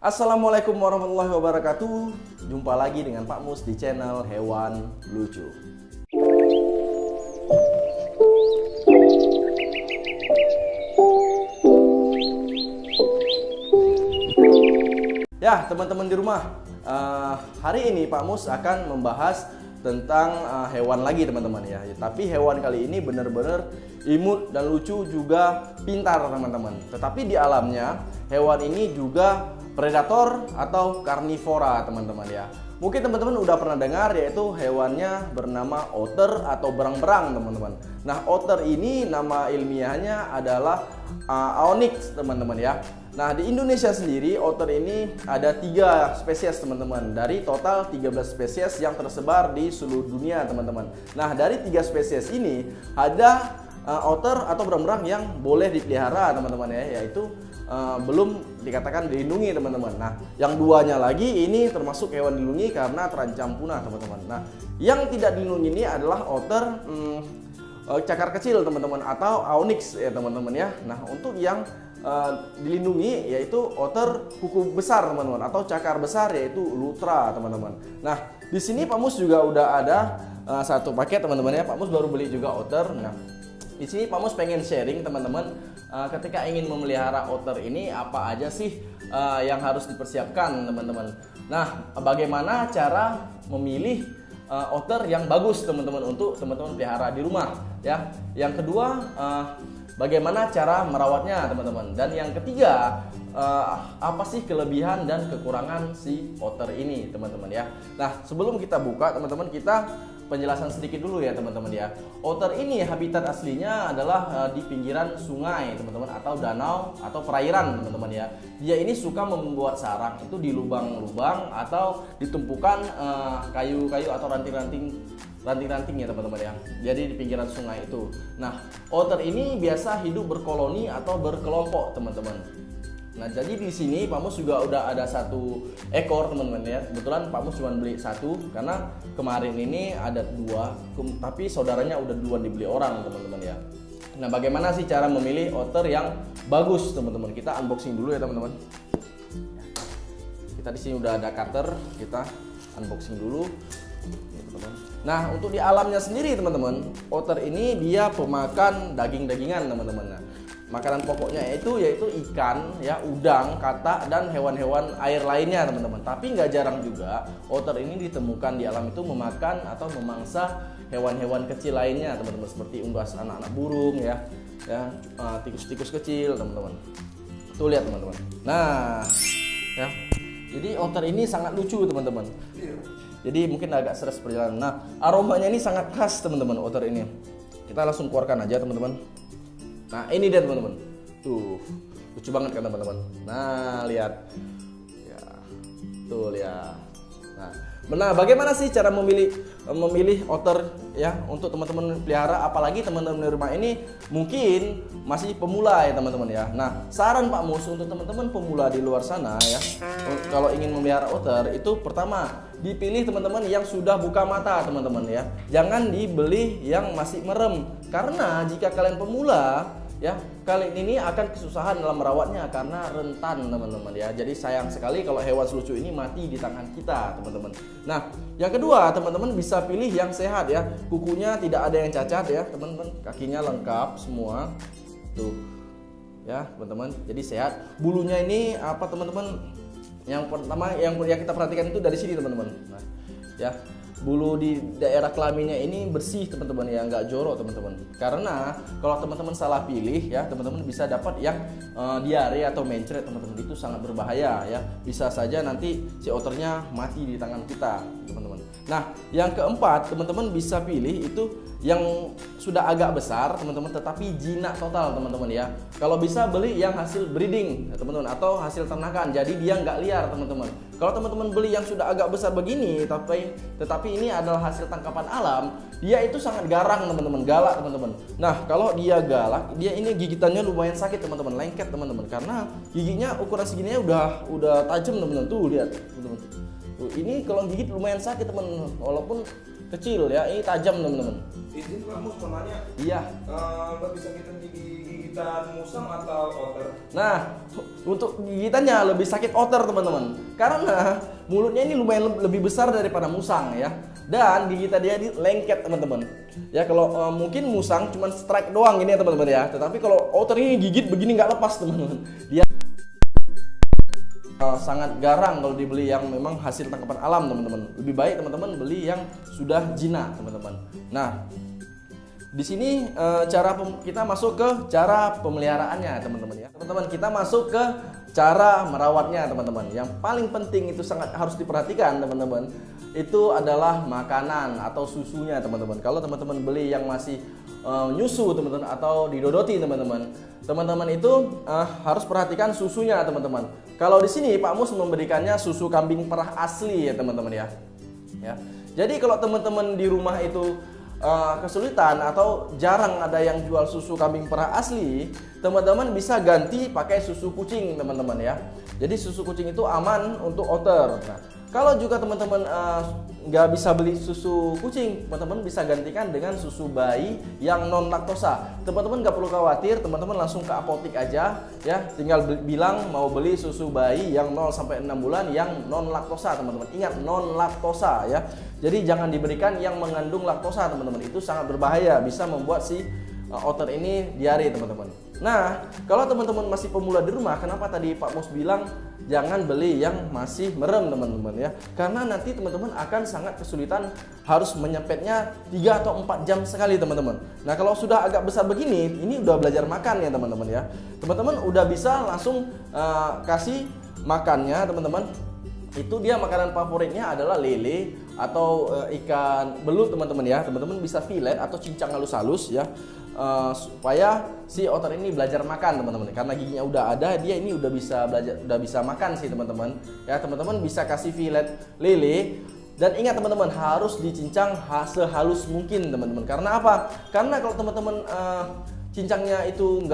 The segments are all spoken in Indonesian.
Assalamualaikum warahmatullahi wabarakatuh. Jumpa lagi dengan Pak Mus di channel Hewan Lucu. Ya, teman-teman di rumah, hari ini Pak Mus akan membahas tentang hewan lagi, teman-teman ya. Tapi hewan kali ini benar-benar imut dan lucu, juga pintar, teman-teman. Tetapi di alamnya hewan ini juga predator atau karnivora, teman-teman ya. Mungkin teman-teman udah pernah dengar, yaitu hewannya bernama otter atau berang-berang, teman-teman. Nah, otter ini nama ilmiahnya adalah Aonyx, teman-teman ya. Nah, di Indonesia sendiri otter ini ada 3 spesies, teman-teman. Dari total 13 spesies yang tersebar di seluruh dunia, teman-teman. Nah, dari 3 spesies ini ada otter atau berang-berang yang boleh dipelihara, teman-teman ya, yaitu belum dikatakan dilindungi, teman-teman. Nah, yang 2-nya lagi ini termasuk hewan dilindungi karena terancam punah, teman-teman. Nah, yang tidak dilindungi ini adalah otter cakar kecil, teman-teman, atau Aonyx ya, teman-teman ya. Nah, untuk yang dilindungi yaitu otter kuku besar, teman-teman, atau cakar besar yaitu lutra, teman-teman. Nah, di sini Pak Mus juga udah ada satu paket, teman-teman ya. Pak Mus baru beli juga otter. Nah, di sini Pak Mus pengen sharing, teman-teman, ketika ingin memelihara otter ini apa aja sih yang harus dipersiapkan, teman-teman. Nah, bagaimana cara memilih otter yang bagus, teman-teman, untuk teman-teman pelihara di rumah ya. Yang kedua, bagaimana cara merawatnya, teman-teman. Dan yang ketiga, apa sih kelebihan dan kekurangan si otter ini, teman-teman ya. Nah, sebelum kita buka, teman-teman, kita penjelasan sedikit dulu ya, teman-teman ya. Otter ini habitat aslinya adalah di pinggiran sungai, teman-teman, atau danau atau perairan, teman-teman ya. Dia ini suka membuat sarang itu di lubang-lubang atau ditumpukan kayu-kayu atau ranting-ranting ya, teman-teman ya. Jadi di pinggiran sungai itu. Nah, otter ini biasa hidup berkoloni atau berkelompok, teman-teman. Nah, jadi di sini Pak Mus juga udah ada 1 ekor, teman-teman ya. Kebetulan Pak Mus cuma beli 1 karena kemarin ini ada 2, tapi saudaranya udah 2 dibeli orang, teman-teman ya. Nah, bagaimana sih cara memilih otter yang bagus, teman-teman? Kita unboxing dulu ya, teman-teman. Kita di sini udah ada cutter, kita unboxing dulu. Nah, untuk di alamnya sendiri, teman-teman, otter ini dia pemakan daging-dagingan, teman-teman. Nah, makanan pokoknya yaitu ikan ya, udang, katak, dan hewan-hewan air lainnya, teman-teman. Tapi nggak jarang juga otter ini ditemukan di alam itu memakan atau memangsa hewan-hewan kecil lainnya, teman-teman, seperti unggas anak-anak burung ya, tikus-tikus kecil, teman-teman. Tuh lihat, teman-teman. Nah, ya. Jadi otter ini sangat lucu, teman-teman. Jadi mungkin agak stres perjalanan. Nah, aromanya ini sangat khas, teman-teman, otter ini. Kita langsung keluarkan aja, teman-teman. Nah, ini dia, teman-teman. Tuh, lucu banget kan, teman-teman. Nah, lihat. Ya. Tuh, lihat. Nah, bagaimana sih cara memilih otter ya untuk teman-teman pelihara, apalagi teman-teman di rumah ini mungkin masih pemula ya, teman-teman ya. Nah, saran Pak Mus untuk teman-teman pemula di luar sana ya, kalau ingin memelihara otter itu pertama dipilih, teman-teman, yang sudah buka mata, teman-teman ya. Jangan dibeli yang masih merem, karena jika kalian pemula ya, kalian ini akan kesusahan dalam merawatnya karena rentan, teman-teman ya. Jadi sayang sekali kalau hewan selucu ini mati di tangan kita, teman-teman. Nah, yang kedua, teman-teman bisa pilih yang sehat ya. Kukunya tidak ada yang cacat ya, teman-teman. Kakinya lengkap semua. Tuh. Ya, teman-teman. Jadi sehat. Bulunya ini apa, teman-teman? Yang pertama yang kita perhatikan itu dari sini, teman-teman. Nah, ya. Bulu di daerah kelaminnya ini bersih, teman-teman ya, nggak jorok, teman-teman. Karena kalau teman-teman salah pilih ya, teman-teman bisa dapat yang diare atau mencret, teman-teman. Itu sangat berbahaya ya. Bisa saja nanti si otternya mati di tangan kita, teman-teman. Nah, yang keempat, teman-teman bisa pilih itu yang sudah agak besar, teman-teman, tetapi jinak total, teman-teman ya. Kalau bisa beli yang hasil breeding, teman-teman, atau hasil ternakan, jadi dia nggak liar, teman-teman. Kalau teman-teman beli yang sudah agak besar begini, tetapi ini adalah hasil tangkapan alam, dia itu sangat garang, teman-teman, galak, teman-teman. Nah, kalau dia galak, dia ini gigitannya lumayan sakit, teman-teman, lengket, teman-teman, karena giginya ukuran segininya udah tajam, teman-teman. Tuh lihat, teman-teman. Tuh, ini kalau gigit lumayan sakit, teman-teman, walaupun kecil ya, ini tajam, teman-teman. Izin kamu mau nanya. Iya. Nggak bisa kita gigit gigitan musang atau otter? Nah, untuk gigitannya lebih sakit otter teman-teman, karena mulutnya ini lumayan lebih besar daripada musang ya, dan gigitan dia ini lengket teman-teman. Ya kalau mungkin musang cuma strike doang ini ya teman-teman ya, tetapi kalau otter ini gigit begini nggak lepas teman-teman. Dia sangat garang kalau dibeli yang memang hasil tangkapan alam teman-teman. Lebih baik teman-teman beli yang sudah jinak teman-teman. Nah, di sini kita masuk ke cara pemeliharaannya teman-teman ya. Teman-teman, kita masuk ke cara merawatnya teman-teman. Yang paling penting itu sangat harus diperhatikan teman-teman. Itu adalah makanan atau susunya teman-teman. Kalau teman-teman beli yang masih nyusu teman-teman atau didodoti teman-teman itu harus perhatikan susunya teman-teman. Kalau di sini Pak Mus memberikannya susu kambing perah asli ya teman-teman ya. Jadi kalau teman-teman di rumah itu kesulitan atau jarang ada yang jual susu kambing perah asli, teman-teman bisa ganti pakai susu kucing teman-teman ya. Jadi susu kucing itu aman untuk otter. Nah, kalau juga teman-teman nggak bisa beli susu kucing, teman-teman bisa gantikan dengan susu bayi yang non laktosa. Teman-teman nggak perlu khawatir, teman-teman langsung ke apotik aja ya, tinggal bilang mau beli susu bayi yang 0 sampai 6 bulan yang non laktosa teman-teman. Ingat, non laktosa ya. Jadi jangan diberikan yang mengandung laktosa teman-teman, itu sangat berbahaya, bisa membuat si otter ini diare teman-teman. Nah, kalau teman-teman masih pemula di rumah, kenapa tadi Pak Mus bilang jangan beli yang masih merem teman-teman ya? Karena nanti teman-teman akan sangat kesulitan harus menyepetnya 3 atau 4 jam sekali teman-teman. Nah, kalau sudah agak besar begini, ini udah belajar makan ya teman-teman ya. Teman-teman udah bisa langsung kasih makannya teman-teman. Itu dia makanan favoritnya adalah lele atau ikan belut teman-teman ya. Teman-teman bisa filet atau cincang halus-halus ya. Supaya si otter ini belajar makan teman-teman, karena giginya udah ada, dia ini udah bisa makan sih teman-teman ya. Teman-teman bisa kasih filet lele, dan ingat teman-teman harus dicincang sehalus mungkin teman-teman. Karena apa? Karena kalau teman-teman cincangnya itu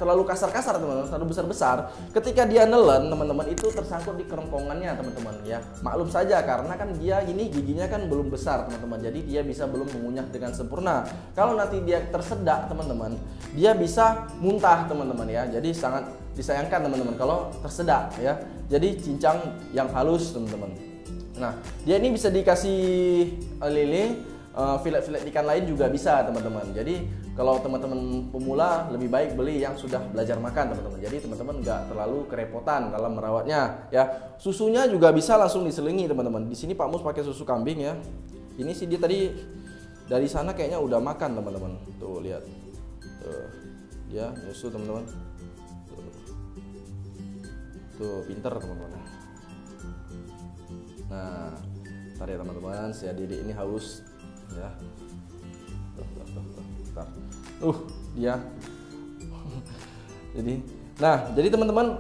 terlalu kasar-kasar teman-teman, terlalu besar-besar, ketika dia nelen teman-teman itu tersangkut di kerongkongannya teman-teman ya. Maklum saja karena kan dia ini giginya kan belum besar teman-teman, jadi dia bisa belum mengunyah dengan sempurna. Kalau nanti dia tersedak teman-teman, dia bisa muntah teman-teman ya. Jadi sangat disayangkan teman-teman kalau tersedak ya. Jadi cincang yang halus teman-teman. Nah, dia ini bisa dikasih lele, filet-filet ikan lain juga bisa teman-teman. Jadi kalau teman-teman pemula lebih baik beli yang sudah belajar makan teman-teman. Jadi teman-teman nggak terlalu kerepotan dalam merawatnya ya. Susunya juga bisa langsung diselingi teman-teman. Di sini Pak Mus pakai susu kambing ya. Ini sih dia tadi dari sana kayaknya udah makan teman-teman. Tuh lihat. Tuh. Dia nyusu teman-teman. Tuh pinter teman-teman. Nah, ntar ya teman-teman, si adik ini haus ya. Dia jadi teman-teman,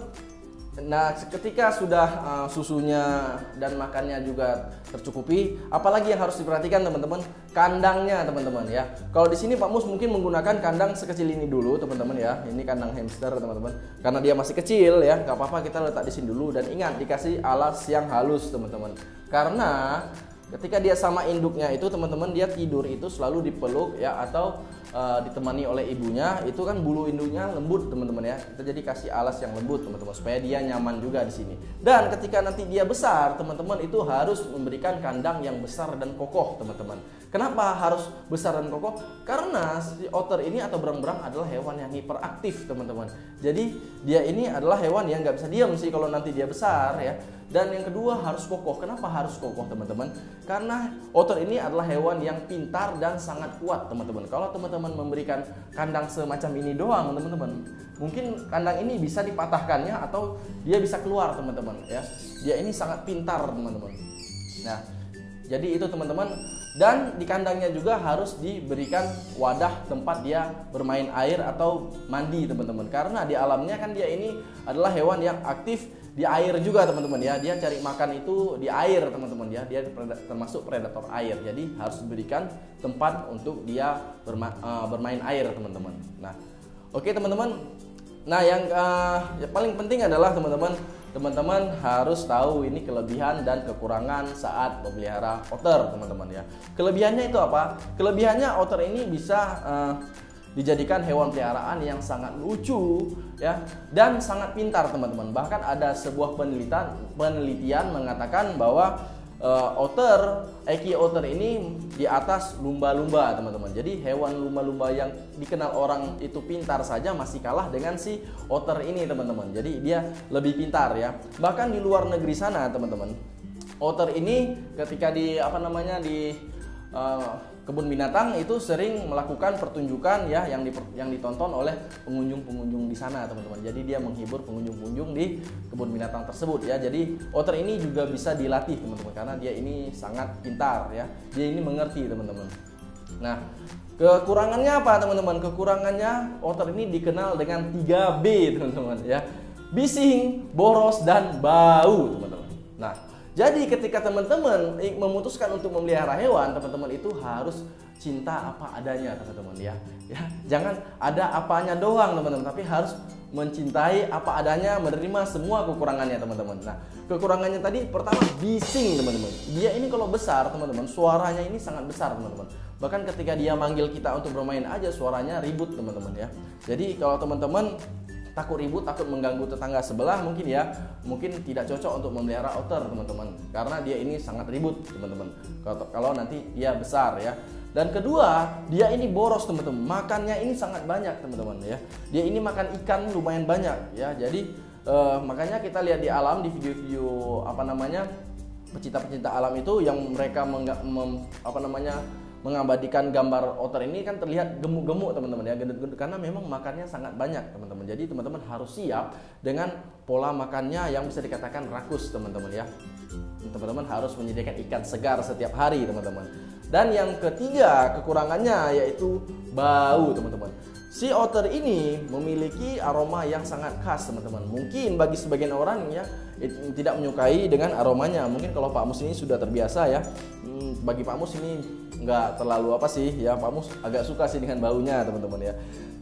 nah ketika sudah susunya dan makannya juga tercukupi, apalagi yang harus diperhatikan teman-teman, kandangnya teman-teman ya. Kalau di sini Pak Mus mungkin menggunakan kandang sekecil ini dulu teman-teman ya. Ini kandang hamster teman-teman, karena dia masih kecil ya, nggak apa-apa kita letak di sini dulu. Dan ingat, dikasih alas yang halus teman-teman, karena ketika dia sama induknya itu teman-teman, dia tidur itu selalu dipeluk ya, atau ditemani oleh ibunya. Itu kan bulu induknya lembut teman-teman ya. Kita jadi kasih alas yang lembut teman-teman supaya dia nyaman juga di sini. Dan ketika nanti dia besar teman-teman, itu harus memberikan kandang yang besar dan kokoh teman-teman. Kenapa harus besar dan kokoh? Karena si otter ini atau berang-berang adalah hewan yang hiperaktif teman-teman. Jadi dia ini adalah hewan yang nggak bisa diam sih kalau nanti dia besar ya. Dan yang kedua harus kokoh. Kenapa harus kokoh teman-teman? Karena otter ini adalah hewan yang pintar dan sangat kuat teman-teman. Kalau teman-teman memberikan kandang semacam ini doang teman-teman, mungkin kandang ini bisa dipatahkannya atau dia bisa keluar teman-teman ya. Dia ini sangat pintar teman-teman. Nah, jadi itu teman-teman. Dan di kandangnya juga harus diberikan wadah tempat dia bermain air atau mandi teman-teman. Karena di alamnya kan dia ini adalah hewan yang aktif di air juga teman-teman ya. Dia cari makan itu di air teman-teman ya. Dia termasuk predator air. Jadi harus diberikan tempat untuk dia bermain air teman-teman. Nah, oke teman-teman. Nah, yang paling penting adalah teman-teman harus tahu ini kelebihan dan kekurangan saat memelihara otter teman-teman ya. Kelebihannya itu apa? Kelebihannya otter ini bisa dijadikan hewan peliharaan yang sangat lucu ya dan sangat pintar teman-teman. Bahkan ada sebuah penelitian mengatakan bahwa Eki otter ini di atas lumba-lumba teman-teman. Jadi hewan lumba-lumba yang dikenal orang itu pintar saja masih kalah dengan si otter ini teman-teman. Jadi dia lebih pintar ya. Bahkan di luar negeri sana teman-teman, otter ini ketika di kebun binatang itu sering melakukan pertunjukan ya yang ditonton oleh pengunjung-pengunjung di sana teman-teman. Jadi dia menghibur pengunjung-pengunjung di kebun binatang tersebut ya. Jadi otter ini juga bisa dilatih teman-teman karena dia ini sangat pintar ya. Dia ini mengerti teman-teman. Nah, kekurangannya apa teman-teman? Kekurangannya otter ini dikenal dengan 3B teman-teman ya. Bising, boros, dan bau teman-teman. Nah, jadi ketika teman-teman memutuskan untuk memelihara hewan, teman-teman itu harus cinta apa adanya teman-teman ya. Jangan ada apanya doang teman-teman, tapi harus mencintai apa adanya, menerima semua kekurangannya teman-teman. Nah, kekurangannya tadi pertama bising teman-teman. Dia ini kalau besar teman-teman, suaranya ini sangat besar teman-teman. Bahkan ketika dia manggil kita untuk bermain aja suaranya ribut teman-teman ya. Jadi kalau teman-teman takut ribut, takut mengganggu tetangga sebelah, mungkin tidak cocok untuk memelihara otter teman-teman, karena dia ini sangat ribut teman-teman kalau nanti dia besar ya. Dan kedua, dia ini boros teman-teman, makannya ini sangat banyak teman-teman ya. Dia ini makan ikan lumayan banyak ya. Jadi makanya kita lihat di alam, di video-video pecinta-pecinta alam itu yang mereka mengabadikan gambar otter ini kan terlihat gemuk-gemuk teman-teman ya, gendut-gendut, karena memang makannya sangat banyak teman-teman. Jadi teman-teman harus siap dengan pola makannya yang bisa dikatakan rakus teman-teman ya. Teman-teman harus menyediakan ikan segar setiap hari teman-teman. Dan yang ketiga kekurangannya yaitu bau teman-teman. Si otter ini memiliki aroma yang sangat khas teman-teman. Mungkin bagi sebagian orang ya tidak menyukai dengan aromanya. Mungkin kalau Pak Mus ini sudah terbiasa ya. Bagi Pak Mus ini nggak terlalu Pak Mus agak suka sih dengan baunya teman-teman ya.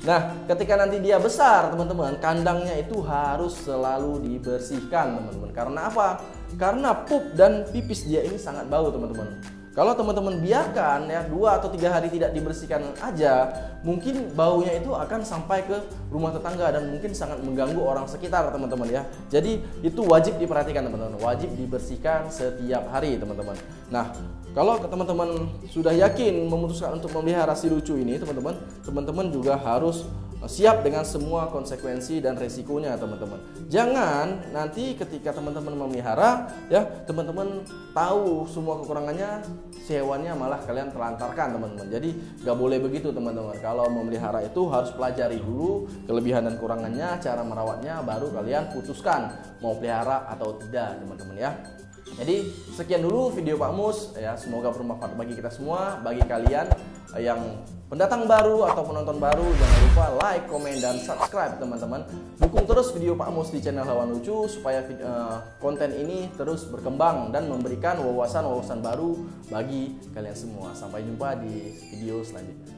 Nah, ketika nanti dia besar teman-teman, kandangnya itu harus selalu dibersihkan teman-teman. Karena apa? Karena pup dan pipis dia ini sangat bau teman-teman. Kalau teman-teman biarkan ya 2 atau 3 hari tidak dibersihkan aja, mungkin baunya itu akan sampai ke rumah tetangga dan mungkin sangat mengganggu orang sekitar teman-teman ya. Jadi itu wajib diperhatikan teman-teman, wajib dibersihkan setiap hari teman-teman. Nah, kalau teman-teman sudah yakin memutuskan untuk memelihara si lucu ini teman-teman juga harus siap dengan semua konsekuensi dan resikonya teman-teman. Jangan nanti ketika teman-teman memelihara ya, teman-teman tahu semua kekurangannya, si hewannya malah kalian telantarkan teman-teman. Jadi gak boleh begitu teman-teman. Kalau memelihara itu harus pelajari dulu kelebihan dan kurangannya, cara merawatnya, baru kalian putuskan mau pelihara atau tidak teman-teman ya. Jadi sekian dulu video Pak Mus ya, semoga bermanfaat bagi kita semua. Bagi kalian yang pendatang baru atau penonton baru, jangan lupa like, komen, dan subscribe teman-teman. Dukung terus video Pak Mus di channel Hewan Lucu supaya konten ini terus berkembang dan memberikan wawasan-wawasan baru bagi kalian semua. Sampai jumpa di video selanjutnya.